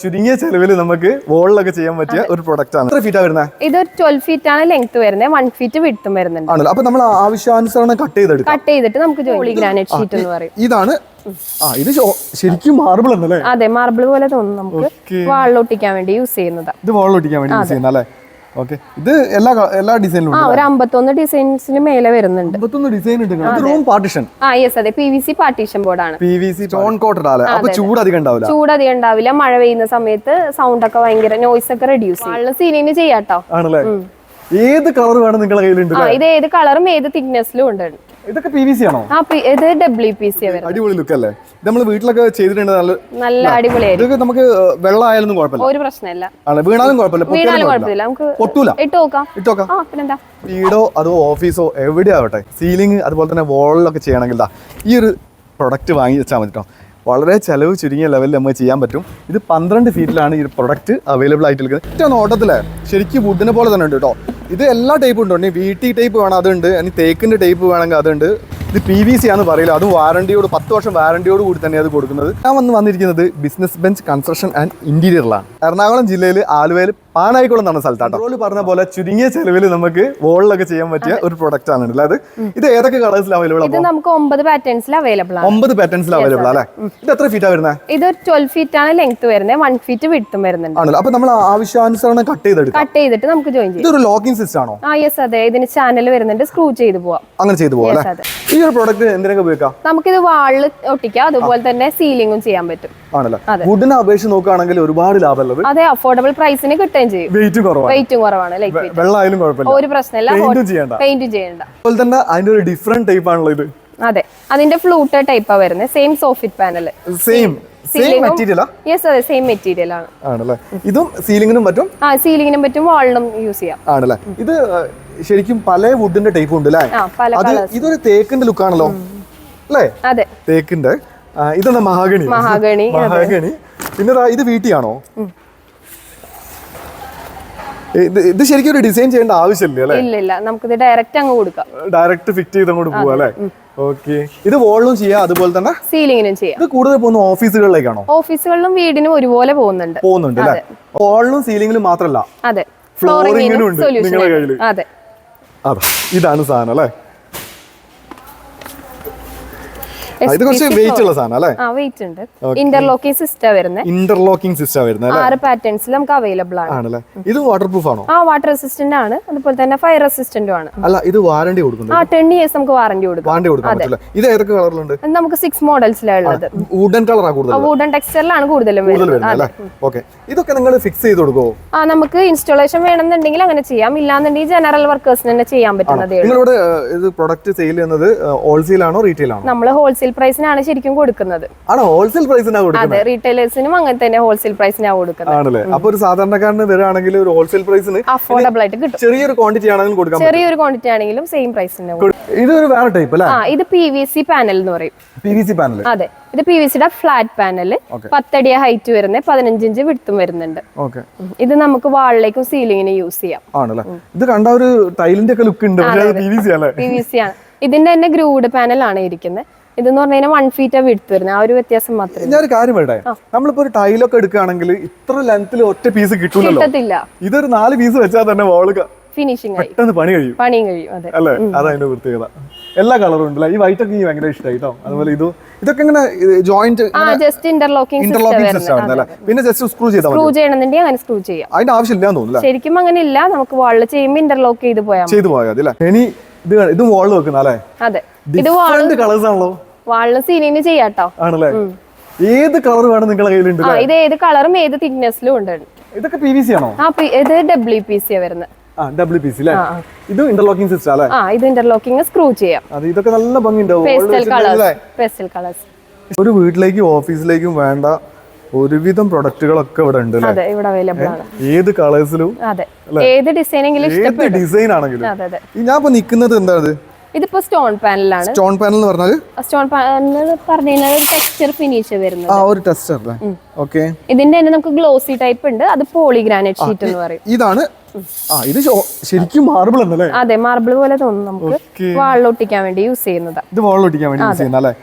ചുരുങ്ങിയ ചെലവിൽ നമുക്ക് വോളിലൊക്കെ ചെയ്യാൻ പറ്റിയ ഒരു പ്രൊഡക്റ്റ് ആണ്. എത്ര ഫീറ്റാ വരുന്നത്? ഇത് 12 ഫീറ്റ് ആണ് ലെങ്ത് വരുന്നത്, 1 ഫീറ്റ് വിഡ്ത്തും വരുന്നുണ്ട്. ആണല്ലോ. അപ്പൊ നമ്മൾ ആവശ്യാനുസരണം കട്ട് ചെയ്തിട്ട് നമുക്ക് പോളിഗ്രാനൈറ്റ് ഷീറ്റ് എന്ന് പറയും. ഇതാണ്. ഇത് ശരിക്കും മാർബിൾ ആണല്ലേ? അതെ, മാർബിൾ പോലെ തോന്നും. നമുക്ക് വാളിലൊട്ടിക്കാൻ വേണ്ടി യൂസ് ചെയ്യുന്നത്. ഇത് വാളിലൊട്ടിക്കാൻ വേണ്ടി യൂസ് ചെയ്യുന്ന അല്ലേ? ഓക്കെ. ഇത് എല്ലാ ഡിസൈനിലും ഉണ്ട്. ഒരു 51 ഡിസൈൻസിന് മേലെ വരുന്നുണ്ട്. 51 ഡിസൈൻ ഉണ്ട്. ഇത് റൂം പാർട്ടീഷൻ. യെസ്, അതെ, PVC പാർട്ടീഷൻ ബോർഡ് ആണ്. PVC സ്റ്റോൺ കോട്ടഡ് ആണ്. അപ്പൊ ചൂട് അധികം ഉണ്ടാവില്ല. മഴ പെയ്യുന്ന സമയത്ത് സൗണ്ട് ഒക്കെ ഭയങ്കര നോയ്സ് ഒക്കെ റെഡ്യൂസ് ചെയ്യും. സീലിംഗ് ചെയ്യാട്ടോ. ആണല്ലേ? ഏത് കളർ വേണം നിങ്ങളുടെ കയ്യിലുണ്ട്? ഇത് ഏത് കളറും ഏത് തിക്നെസ്സിലും ഉണ്ട്. ഇതൊക്കെ PVC ആണോ? ഇത് WPC ആണ്. അടിപൊളി ലുക്ക് അല്ലേ? നമ്മൾ വീട്ടിലൊക്കെ ചെയ്തിട്ടുണ്ട്. നല്ല അടിപൊളിയായിരിക്കും. ഇതൊക്കെ നമുക്ക് വെള്ളം ആയാലും കുഴപ്പമില്ല, ഒരു പ്രശ്നമില്ല. വീണാലും കുഴപ്പമില്ല, നമുക്ക് പൊട്ടൂല. ഇട്ടോക്കാം. പിന്നെന്താ, വീടോ അതോ ഓഫീസോ എവിടെയാവട്ടെ സീലിംഗ് അതുപോലെ തന്നെ വോളിലൊക്കെ ചെയ്യണമെങ്കിൽ ഈ ഒരു പ്രൊഡക്റ്റ് വാങ്ങി വെച്ചാൽ മതി കേട്ടോ. വളരെ ചെലവ് ചുരുങ്ങിയ ലെവലിൽ നമുക്ക് ചെയ്യാൻ പറ്റും. ഇത് 12 ഫീറ്റിലാണ് ഈ പ്രൊഡക്റ്റ് അവൈലബിൾ ആയിട്ടുള്ളത്. ഏറ്റവും ഓട്ടത്തിലെ ശരിക്കും വുഡിനെ പോലെ തന്നെ ഉണ്ട് കേട്ടോ. ഇത് എല്ലാ ടൈപ്പും ഉണ്ട്. ഇനി VT ടൈപ്പ് വേണം അതുണ്ട്, ഇനി തേക്കിൻ്റെ ടൈപ്പ് വേണമെങ്കിൽ അതുണ്ട്. ഇത് PVC ആണെന്ന് പറയില്ല, അതും വാറണ്ടിയോട് 10 വർഷം വാറണ്ടിയോട് കൂടി തന്നെയാണ് അത് കൊടുക്കുന്നത്. ഞാൻ വന്നിരിക്കുന്നത് ബിസിനസ് ബെഞ്ച് കൺസ്ട്രക്ഷൻ ആൻഡ് ഇന്റീരിയറിലാണ്. എറണാകുളം ജില്ലയിൽ ആലുവയിൽ പാനായിക്കുളം എന്ന സ്ഥലത്താണ്. റോള് പറഞ്ഞ പോലെ ചുരുങ്ങിയ ചെലവിൽ നമുക്ക് വോളിലൊക്കെ ചെയ്യാൻ പറ്റിയ ഒരു പ്രൊഡക്റ്റ് ആണ്. അതായത് ഇത് ഏതൊക്കെ കളേഴ്സിൽ അവൈലബിൾ ആണ്? നമുക്ക് 9 പാറ്റേൺസിൽ അവൈലബിൾ ആണ്. 9 പാറ്റേൺസിൽ അവൈലബിൾ അല്ലേ? ഇത് എത്ര ഫീറ്റാ വരുന്നത്? ഇത് 12 ഫീറ്റ് ആണ് ലെങ്ത് വരുന്നത്, 1 ഫീറ്റ് വിഡ്ത്തും വരുന്നുണ്ട്. ആണല്ലോ. അപ്പൊ നമ്മൾ ആവശ്യാനുസരണം കട്ട് ചെയ്തിട്ട് നമുക്ക് ജോയിൻ ചെയ്യാം. ഇതൊരു ലോക്കിംഗ് സിസ്റ്റം ആണോ? യെസ്, അതെ. ഇതിന് ചാനൽ വരുന്നുണ്ട്, സ്ക്രൂ ചെയ്ത് പോവാം. അങ്ങനെ ചെയ്തു പോവാം അല്ലേ? ഈ ഒരു പ്രൊഡക്റ്റ് എന്തിനൊക്കെ ഉപയോഗിക്കാം? നമുക്കിത് വാളിൽ ഒട്ടിക്കാം, അതുപോലെ തന്നെ സീലിംഗും ചെയ്യാൻ പറ്റും. ആണല്ലോ. വുഡിനെ അപേക്ഷിച്ച് നോക്കുകയാണെങ്കിൽ ഒരുപാട് ലാഭമുള്ളത്. അതെ, അഫോർഡബിൾ പ്രൈസിന് കിട്ടുകയും ചെയ്യും. വെയിറ്റും കുറവാണ്. വെള്ളമായാലും കുഴപ്പമില്ല, ഒരു പ്രശ്നമില്ല. പെയിന്റ് ചെയ്യണ്ട. അതുപോലെ തന്നെ അതിന്റെ ഒരു ഡിഫറെന്റ് ടൈപ്പ് ആണല്ലോ ഇത്. അതെ, അതിന്റെ ഫ്ലൂട്ട് ടൈപ്പാ വരുന്നത്. സെയിം സോഫിറ്റ് പാനൽ, സെയിം മെറ്റീരിയലാ? യെസ്, അതെ, സെയിം മെറ്റീരിയൽ ആണ്. ആണല്ലേ? ഇതും സീലിംഗിനും പറ്റും. സീലിംഗിനും പറ്റും, വാളിനും യൂസ് ചെയ്യാം. ആണല്ലേ? ഇത് ശരിക്കും പല വുഡിന്റെ ടൈപ്പ് ഉണ്ട് അല്ലേ? ഇതൊരു തേക്കിന്റെ ലുക്ക് ആണല്ലോ അല്ലേ? അതെ, തേക്കിന്റെ. ഇതെന്താ? മഹാഗണി. പിന്നെ ഇത് VT ആണോ? ഇത് ശരിക്കും ഒരു ഡിസൈൻ ചെയ്യേണ്ട ആവശ്യമില്ല അല്ലേ? ഇല്ല, നമുക്കിത് ഡയറക്റ്റ് അങ്ങ് കൊടുക്കാം. ഡയറക്റ്റ് ഫിറ്റ് ചെയ്ത് അങ്ങോട്ട് പോവാ അല്ലേ? ഓക്കെ. ഇത് വോളിലും ചെയ്യാം, അതുപോലെ തന്നെ സീലിംഗിനും ചെയ്യാം. ഇത് കൂടുതൽ പോകുന്ന ഓഫീസുകളിലേക്കാണോ? ഓഫീസുകളിലും വീടിനും ഒരുപോലെ പോകുന്നുണ്ട് അല്ലേ? വോളിലും സീലിംഗിലും മാത്രമല്ല, അതെ, ഫ്ലോറിംഗിനും ഉണ്ട് നിങ്ങളുടെ കയ്യിൽ. അതെ, ഇതാണ് സാധനം അല്ലേ? ഇത് കുറച്ച് വെയിറ്റ് ഉള്ള സാധനം അല്ലേ? വെയിറ്റ് ഉണ്ട്. ഇന്റർലോക്കിംഗ് സിസ്റ്റം വരുന്നത്. 6 പാറ്റേൺസിൽ നമുക്ക് അവൈലബിൾ ആണ്. ഇത് വാട്ടർ പ്രൂഫ് ആണോ? വാട്ടർ റെസിസ്റ്റന്റ് ആണ്, അതുപോലെ തന്നെ ഫയർ റെസിസ്റ്റന്റും ആണ്. അല്ല, ഇത് വാറണ്ടി കൊടുക്കുന്നു. 10 years നമുക്ക് വാറണ്ടി കൊടുക്കാം. ഇത് ഏതൊക്കെ കളറിലുണ്ട്? നമുക്ക് 6 മോഡൽസിലാണ് ഉള്ളത്. വുഡൻ കളറാണ് കൂടുതൽ. വുഡൻ ടെക്സ്ചറിലാണ് കൂടുതലും വരുന്നത്. ഓക്കെ. ഇതൊക്കെ നിങ്ങൾ ഫിക്സ് ചെയ്ത് കൊടുക്കുമോ? നമുക്ക് ഇൻസ്റ്റാളേഷൻ വേണമെന്നുണ്ടെങ്കിൽ അങ്ങനെ ചെയ്യാം, ഇല്ലാന്നുണ്ടെങ്കിൽ ജനറൽ വർക്കേഴ്സിന് തന്നെ ചെയ്യാൻ പറ്റുന്നതേ. നിങ്ങളിവിടെ ഇത് പ്രൊഡക്റ്റ് സെയിൽ ചെയ്യുന്നത് ഹോൾസെയിൽ ആണോ റീറ്റെയിൽ ആണോ? നമ്മൾ ഹോൾസെയിൽ പ്രൈസിനാണ് ശരിക്കും കൊടുക്കുന്നത്. ഹോൾസെയിൽ പ്രൈസിനാണ് കൊടുക്കുന്നത്? അതെ, റീറ്റെയിലേഴ്സിനും അങ്ങനെ തന്നെ ഹോൾസെയിൽ പ്രൈസിനാണ് കൊടുക്കുന്നത്. ആണല്ലേ? അപ്പൊ ഒരു സാധാരണക്കാരന് വരികയാണെങ്കിൽ ഒരു ഹോൾസെയിൽ പ്രൈസിന് അഫോർഡബിൾ ആയിട്ട് കിട്ടും. ചെറിയൊരു ക്വാണ്ടിറ്റി ആണെങ്കിലും കൊടുക്കാം. ചെറിയൊരു ക്വാണ്ടിറ്റി ആണെങ്കിലും സെയിം പ്രൈസിന്. ഇതൊരു വേറെ ടൈപ്പ് അല്ലേ? ഇത് PVC പാനൽ എന്ന് പറയും. PVC panel? അതെ, ഇത് PVCയുടെ ഫ്ലാറ്റ് പാനൽ. 10 അടി ഹൈറ്റ് വരുന്നത്, 15 ഇഞ്ച് വിഡ്ത്തും വരുന്നുണ്ട്. ഇത് നമുക്ക് വാളിലേക്കും സീലിംഗിനും യൂസ് ചെയ്യാം. ആണല്ലേ? ഇത് കണ്ട ഒരു ടൈലിന്റെ ഒക്കെ ലുക്ക് ഉണ്ട്. PVC ആണ്. ഇതിന്റെ തന്നെ ഗ്രൂഡ് പാനൽ ആണ് ഇരിക്കുന്നത്. ഇതെന്ന് പറഞ്ഞാൽ 1 ഫീറ്റ് വിഡ്ത്ത് വരുന്നത്. ആ ഒരു വ്യത്യാസം മാത്രമേ. ഞാൻ ഒരു കാര്യം പറയട്ടെ, നമ്മളിപ്പോ ഒരു ടൈലൊക്കെ എടുക്കുകയാണെങ്കിൽ ഇത്ര ലെങ്ത്തിൽ ഒറ്റ പീസ് കിട്ടത്തില്ല. ഇതൊരു 4 പീസ് വെച്ചാൽ തന്നെ വാള് ഫിനിഷിംഗ് പെട്ടെന്ന് പണിയും കഴിയും അല്ലേ? അതതിന്റെ പ്രത്യേകത. എല്ലാ കളറും ഉണ്ട്. ഈ വൈറ്റ് ഒക്കെ ഭയങ്കര ഇഷ്ടമായി കേട്ടോ. അതുപോലെ ഇതൊക്കെ ഇങ്ങനെ ജോയിന്റ് ഇന്റർലോക്കിംഗ് സിസ്റ്റം ആണ്. പിന്നെ ജസ്റ്റ് സ്ക്രൂ ചെയ്യണമെന്നുണ്ടെങ്കിൽ അങ്ങനെ സ്ക്രൂ ചെയ്യാം. അതിന്റെ ആവശ്യമില്ല തോന്നുന്നു. ശരിക്കും അങ്ങനെ ഇല്ല, നമുക്ക് വാളിൽ ചെയ്യുമ്പോൾ ഇന്റർലോക്ക് ചെയ്ത് പോയാൽ അല്ലേ? ഇനി ഇത് വാളിൽ വെക്കുന്ന അല്ലേ? അതെ, ഇത് കളേഴ്സ് ആണല്ലോ. വാളിന് സീലിംഗ് ചെയ്യാട്ടോ. ആണല്ലേ? ഏത് കളർ വേണം നിങ്ങളുടെ കയ്യിലുണ്ട്? ഇത് ഏത് കളറും ഏത് തിക്നെസ്സിലും ഉണ്ട്. ഇതൊക്കെ PVC ആണോ? ഇത് WPC വരുന്നത്. WPC അല്ലേ? ഇത് ഇന്റർലോക്കിംഗ് സിസ്റ്റം അല്ലേ? ഇത് ഇന്റർലോക്കിംഗ് സ്ക്രൂ ചെയ്യാം. ഇതൊക്കെ നല്ല ഭംഗിയുണ്ടാവും. Pastel colours. ഒരു വീട്ടിലേക്കും ഓഫീസിലേക്കും വേണ്ട ഒരുവിധം പ്രൊഡക്റ്റുകളൊക്കെ ഇവിടെ ഉണ്ട്. അതെ, ഇവിടെ അവൈലബിൾ ആണ്. ഏത് കളേഴ്സിലും, ഏത് ഡിസൈനെങ്കിലും ഇഷ്ടപ്പെട്ട ഡിസൈൻ ആണെങ്കിലും. ഞാൻ ഇപ്പൊ നിൽക്കുന്നത് എന്താണ്? ഇതിപ്പോ സ്റ്റോൺ പാനലാണ്. സ്റ്റോൺ പാനൽ എന്ന് പറഞ്ഞാൽ സ്റ്റോൺ പാനൽ പറഞ്ഞു കഴിഞ്ഞാൽ ഒരു ടെക്സ്ചർ ഫിനിഷ് വരുന്നത്. ഒരു ടെക്സ്ചർ അല്ലേ? ഓക്കേ. ഇതിന്റെ തന്നെ നമുക്ക് ഗ്ലോസി ടൈപ്പ് ഉണ്ട്, അത് പോളിഗ്രാനൈറ്റ് ഷീറ്റ് എന്ന് പറയും. ഇതാണ്. ഇത് ശരിക്കും മാർബിൾ ആണല്ലേ? അതെ, മാർബിൾ പോലെ തോന്നും. നമുക്ക് വാളിലൊട്ടിക്കാൻ വേണ്ടി യൂസ് ചെയ്യുന്നത്. ഇത് വാളിലൊട്ടിക്കാൻ വേണ്ടി യൂസ് ചെയ്യുന്ന അല്ലേ?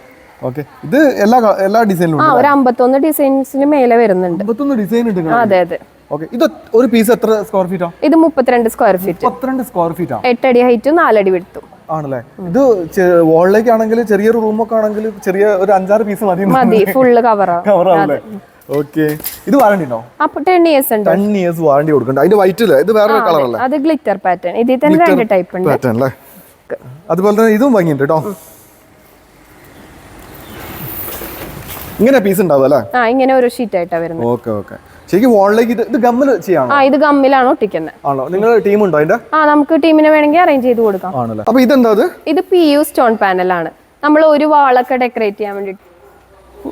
ഓക്കെ ഇത് എല്ലാ ഡിസൈനിലും ആ ഒരു 51 ഡിസൈൻസിന് മേലെ വരുന്നുണ്ട്. 51 ഡിസൈൻ ഉണ്ട്. അതെ അതെ. ഓക്കെ ഇത് ഒരു പീസ് എത്ര സ്ക്വയർ ഫീറ്റാ? ഇത് 32 സ്ക്വയർ ഫീറ്റ്. 32 സ്ക്വയർ ഫീറ്റാ. 8 അടി ഹൈറ്റും 4 അടി വിഡ്ത്തും ആണല്ലേ. ഇത് വാളിലേക്ക് ആണെങ്കിൽ ചെറിയൊരു റൂമൊക്കെ ആണെങ്കിൽ ചെറിയ ഒരു 5-6 പീസ് മതി, ഫുള്ള് കവറാണല്ലേ. ഓക്കെ ഇത് വാറണ്ടി ഉണ്ടോ? അപ്പൊ 10 ഇയേഴ്സ് ഉണ്ട്. 10 ഇയേഴ്സ് വാറണ്ടി കൊടുക്കണ്ട. അതിന്റെ വൈറ്റ് അല്ലേ, ഇത് വേറെ കളർ അല്ലേ? അത് ഗ്ലിറ്റർ പാറ്റേൺ. ഇതിൽ തന്നെ 2 ടൈപ്പ് ഉണ്ട്. പാറ്റേൺ അല്ലേ. അതുപോലെ തന്നെ ഇതും ഭംഗിയുണ്ട് കേട്ടോ. ഇങ്ങനെ പീസ് ഉണ്ടാവും അല്ലേ? ആ ഇങ്ങനെ ഒരു ഷീറ്റ് ആയിട്ടാ വരുന്നത്. Okay okay. ശരിക്കും വാളിലേക്ക് ഇത് ഗമ്മിൽ ചെയ്യാണോ? ആ ഇത് ഗമ്മിലാണ് ഒട്ടിക്കുന്നത്. ആണോ? നിങ്ങളുടെ ടീം ഉണ്ടോ അതിന്റെ? ആ നമുക്ക് ടീമിനെ വേണമെങ്കിൽ അറേഞ്ച് ചെയ്ത് കൊടുക്കാം. ആണല്ലേ. അപ്പൊ ഇതെന്താ? ഇത് PU സ്റ്റോൺ പാനൽ ആണ്. നമ്മൾ ഒരു വാളൊക്കെ ഡെക്കറേറ്റ് ചെയ്യാൻ വേണ്ടി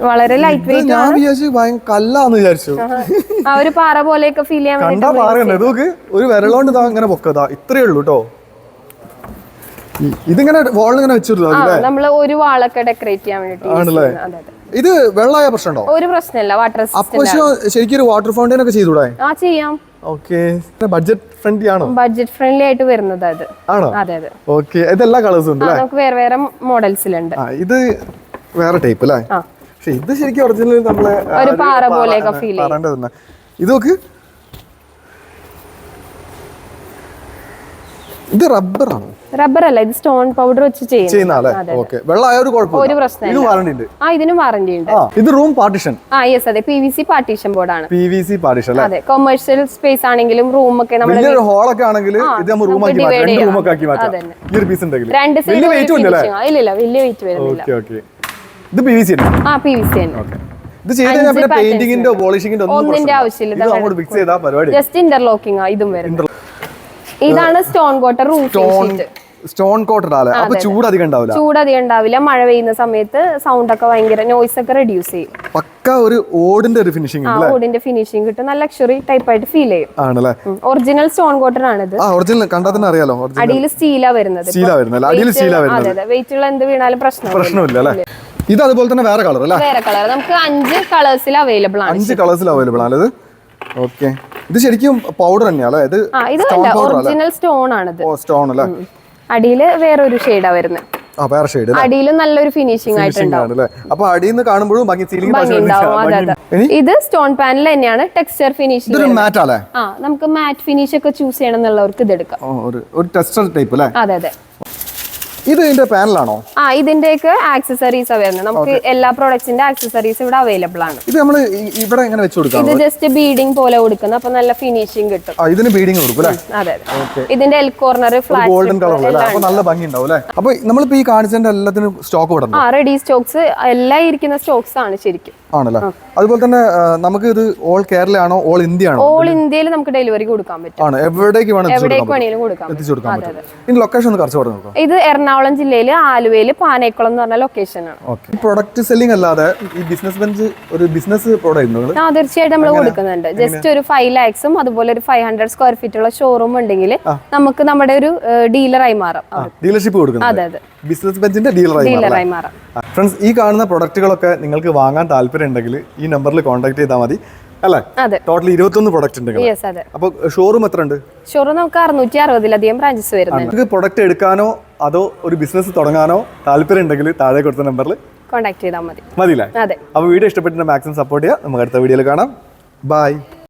വളരെ ലൈറ്റ് വെയിറ്റ് ഞാൻ വിചാരിച്ചു കല്ലാന്ന് വിചാരിച്ചു. ആ ഒരു പാറ പോലെയൊക്കെ ഫീൽ ചെയ്യാൻ കണ്ടാ പാറയുണ്ട്. ഇതൊക്കെ ഒരു വിരലോണ്ട് ഇതാ ഇങ്ങനെ പൊക്കതാ, ഇത്രേ ഉള്ളൂ കേട്ടോ. ഇതിങ്ങനെ വാളിൽ ഇങ്ങനെ വെച്ചിരുന്നു. നമ്മൾ ഒരു വാളൊക്കെ ഡെക്കറേറ്റ് ചെയ്യാൻ വേണ്ടി. ആണല്ലേ. ഇത് വെള്ളമായ പ്രശ്നമുണ്ടോ? ഒരു പ്രശ്നമില്ല. വാട്ടർ ശരിക്കും ഒരു വാട്ടർ ഫൗണ്ടൈൻ ഒക്കെ ചെയ്തൂടെ? ആ ചെയ്യാം. ഓക്കെ. ബഡ്ജറ്റ് ഫ്രണ്ട്ലി ആണോ? ബഡ്ജറ്റ് ഫ്രണ്ട്ലി ആയിട്ട് വരുന്നത് അത്. ആണോ? അതെ അതെ. ഓക്കെ. ഇതെല്ലാ കളേഴ്സും ഉണ്ട്. നമുക്ക് വേറെ വേറെ മോഡൽസിലുണ്ട്. ഇത് വേറെ ടൈപ്പ് അല്ലേ? പക്ഷെ ഇത് ശരിക്കും ഒറിജിനൽ നമ്മളെ ഒരു പാറ പോലെയൊക്കെ ഫീൽ ചെയ്യും. ഇത് നോക്ക്, ഇത് റബ്ബറാണ്. റബ്ബർ അല്ല, ഇത് സ്റ്റോൺ പൗഡർ വെച്ച് ചെയ്യുന്നത്. ഒരു പ്രശ്നമില്ല. ആ ഇതിനും വാറണ്ടി ഉണ്ട്. ഇത് റൂം പാർട്ടീഷൻ. ആ യെസ് അതെ, PVC പാർട്ടീഷൻ ബോർഡാണ്. PVC പാർട്ടീഷൻ അതെ. കൊമേഴ്ഷ്യൽ സ്പേസ് ആണെങ്കിലും റൂം ഒക്കെ നമ്മൾ വലിയൊരു ഹാൾ ഒക്കെ ആണെങ്കിൽ ഇത് നമ്മൾ റൂം ആക്കി മാറ്റാം, രണ്ട് റൂം ഒക്കെ ആക്കി മാറ്റാം. ഈ ഒരു പീസ് ഉണ്ടെങ്കിൽ രണ്ട് സൈഡ് വെയിറ്റ് ഇല്ല ഇല്ല, വലിയ വെയിറ്റ് വരുന്നില്ല. Okay okay. ഇത് PVC ആണ്. ആ PVC ആണ്. ഓക്കേ. ഇത് ചെയ്തു കഴിഞ്ഞാൽ പിന്നെ പെയിന്റിങ്ങിന്റെ പോളിഷിങ്ങിന്റെ ഒന്നും ആവശ്യമില്ല. ഇത് അങ്ങോട്ട് ഫിക്സ് ചെയ്താ പരിപാടി. ജസ്റ്റ് ഇന്റർലോക്കിംഗ് ആ ഇതും വരുന്നത്. ഇതാണ് stone quarter roof sheet. Stone quoted ആണ്. അപ്പൊ ചൂട് അധികം ഉണ്ടാവില്ല. മഴ പെയ്യുന്ന സമയത്ത് സൗണ്ട് ഒക്കെ ഭയങ്കര നോയ്സ് ഒക്കെ റെഡ്യൂസ് ചെയ്യും. പക്ക ഒരു ഓടിന്റെ ഒരു ഫിനിഷിംഗ് ഉണ്ട്. ഓടിന്റെ ഫിനിഷിംഗ് കിട്ടും. നല്ല ലക്ഷറി ടൈപ്പ് ആയിട്ട് ഫീൽ ചെയ്യും. ആണല്ലേ. ഒറിജിനൽ സ്റ്റോൺ കോട്ടർ ആണ് ഇത്. ഒറിജിനൽ കണ്ടാൽ തന്നെ അറിയാലോ. അടിയിൽ സ്റ്റീലാ വരുന്നത്. അതെ, വെയിറ്റ് ഉള്ള എന്ത് വീണാലും പ്രശ്നമില്ല അല്ലേ. ഇത് അതുപോലെ തന്നെ വേറെ കളർ അല്ലേ? വേറെ കളർ. നമുക്ക് 5 കളേഴ്സിൽ അവൈലബിൾ ആണ്. 5 കളേഴ്സിൽ അവൈലബിൾ ആണ് ഇത്. ഓക്കേ. ഇത് ശരിക്കും പൗഡർ തന്നെയാ ഇത്? ഇത് ഒറിജിനൽ സ്റ്റോൺ ആണ് ഇത്. സ്റ്റോൺ അല്ലേ. അടിയില് വേറൊരു ഷെയ്ഡാ വരുന്നത്. വേറെ ഷെയ്ഡ്. അടിയിലും നല്ലൊരു ഫിനിഷിംഗ് ആയിട്ടുണ്ടാവും. അപ്പൊ അടിയിൽ നിന്ന് കാണുമ്പോഴും ഇത് സ്റ്റോൺ പാനൽ തന്നെയാണ്. Texture finish. നമുക്ക് മാറ്റ് ഫിനിഷ് ഒക്കെ ചൂസ് ചെയ്യണം എന്നുള്ളവർക്ക് ഇത് എടുക്കാം. ഒരു ടെക്സ്ചർ ടൈപ്പ് അല്ലേ? അതെ അതെ. ഇത് ഇതിന്റെ പാനലാണോ? ഇതിന്റെയൊക്കെ ആക്സസറീസ് വരുന്നത്. നമുക്ക് എല്ലാ പ്രോഡക്ട്സിന്റെ ആക്സസറീസ് ഇവിടെ അവൈലബിൾ ആണ്. ഇത് നമ്മൾ ഇവിടെ എങ്ങനെ വെച്ച് കൊടുക്കാം? ഇത് ജസ്റ്റ് ബീഡിംഗ് പോലെ കൊടുക്കുന്നത്. അപ്പൊ നല്ല ഫിനിഷിംഗ് കിട്ടും. ഇതിന് ബീഡിംഗ് കൊടുക്കും അല്ലേ? അതെ അതെ. ഇതിന്റെ L corner flat golden colour അല്ലേ? അപ്പൊ നല്ല ഭംഗി ഉണ്ടാവും അല്ലേ? അപ്പൊ നമ്മളിപ്പോ ഈ കാണിച്ചതിന്റെ എല്ലാത്തിനും സ്റ്റോക്ക് വിടണം. റെഡി സ്റ്റോക്സ് എല്ലാം ഇരിക്കുന്ന സ്റ്റോക്സ് ആണ് ശരിക്കും. ആണല്ലേ. അതുപോലെ തന്നെ നമുക്ക് ഇത് ഓൾ കേരള ആണോ ഓൾ ഇന്ത്യ ആണോ? ഓൾ ഇന്ത്യയിൽ നമുക്ക് ഡെലിവറി കൊടുക്കാൻ പറ്റും. എവിടേക്ക് വേണമെങ്കിലും കൊടുക്കാം. ലൊക്കേഷൻ ഒന്ന് കുറച്ച് പറഞ്ഞു. ഇത് എറണാകുളം ജില്ലയിൽ ആലുവയിൽ പാനേക്കുളം എന്ന് പറഞ്ഞ ലൊക്കേഷൻ ആണ്. പ്രൊഡക്റ്റ് സെല്ലിംഗ് അല്ലാതെ ഈ ബിസിനസ് ബെഞ്ച് ഒരു ബിസിനസ് പ്രോഡക്റ്റ് തീർച്ചയായിട്ടും നമ്മൾ കൊടുക്കുന്നുണ്ട്. ജസ്റ്റ് ഒരു 5 lakhs അതുപോലെ ഒരു 500 സ്ക്വയർ ഫീറ്റ് ഉള്ള ഷോറൂം ഉണ്ടെങ്കിൽ നമുക്ക് നമ്മുടെ ഒരു ഡീലറായി മാറാം. ഡീലർഷിപ്പ് കൊടുക്കുന്നത്. അതെ അതെ. ബിസിനസ് ബെഞ്ചിന്റെ ഡീലറായി മാറാം. ഫ്രണ്ട്സ്, ഈ കാണുന്ന പ്രൊഡക്റ്റുകളൊക്കെ നിങ്ങൾക്ക് വാങ്ങാൻ താല്പര്യം ഉണ്ടെങ്കിൽ ഈ നമ്പറിൽ കോൺടാക്ട് ചെയ്താൽ മതി അല്ലേ? ടോട്ടൽ 21 പ്രൊഡക്റ്റ് ഉണ്ട്. അപ്പൊ ഷോറൂം എത്ര ഉണ്ട്? ഷോറൂം നമുക്ക് 660-ലധികം ബ്രാഞ്ചസ് വരുന്നുണ്ട്. നിങ്ങൾക്ക് പ്രൊഡക്റ്റ് എടുക്കാനോ അതോ ഒരു ബിസിനസ് തുടങ്ങാനോ താല്പര്യം ഉണ്ടെങ്കിൽ താഴെ കൊടുത്ത നമ്പറിൽ കോൺടാക്ട് ചെയ്താൽ മതി. മതിയില്ലേ? അപ്പൊ വീഡിയോ ഇഷ്ടപ്പെട്ടിട്ട് മാക്സിമം സപ്പോർട്ട് ചെയ്യാം. നമുക്ക് അടുത്ത വീഡിയോയിൽ കാണാം. ബൈ.